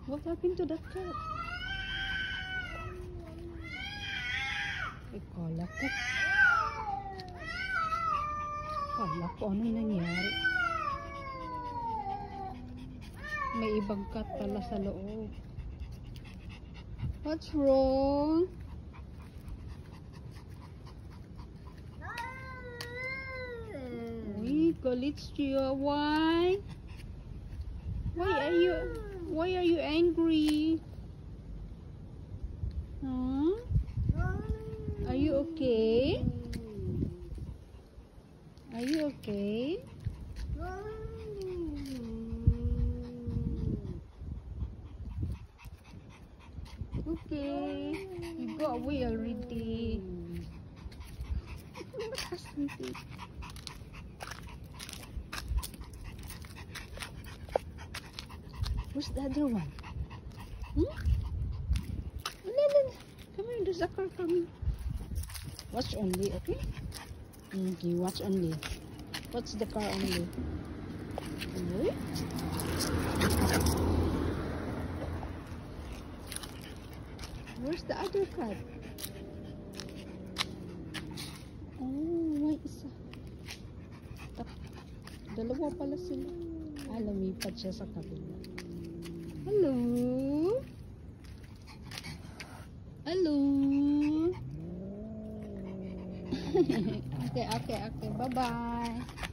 What happened to that cat? Kala ko anong nangyari. May ibang cat pala sa loob. What's wrong? Uy, Kalitsia, why? Why are you angry? Huh? Are you okay? Are you okay? Okay, you go away already. Where's the other one? Hmm? No. Come here, there's a car coming. Watch only, okay? Okay, watch only. Watch the car only. Okay? Where's the other cat? Oh, may isa. Dalawa pala sila. Lumipat siya sa kabila. Hello? Hello? Okay. Bye-bye.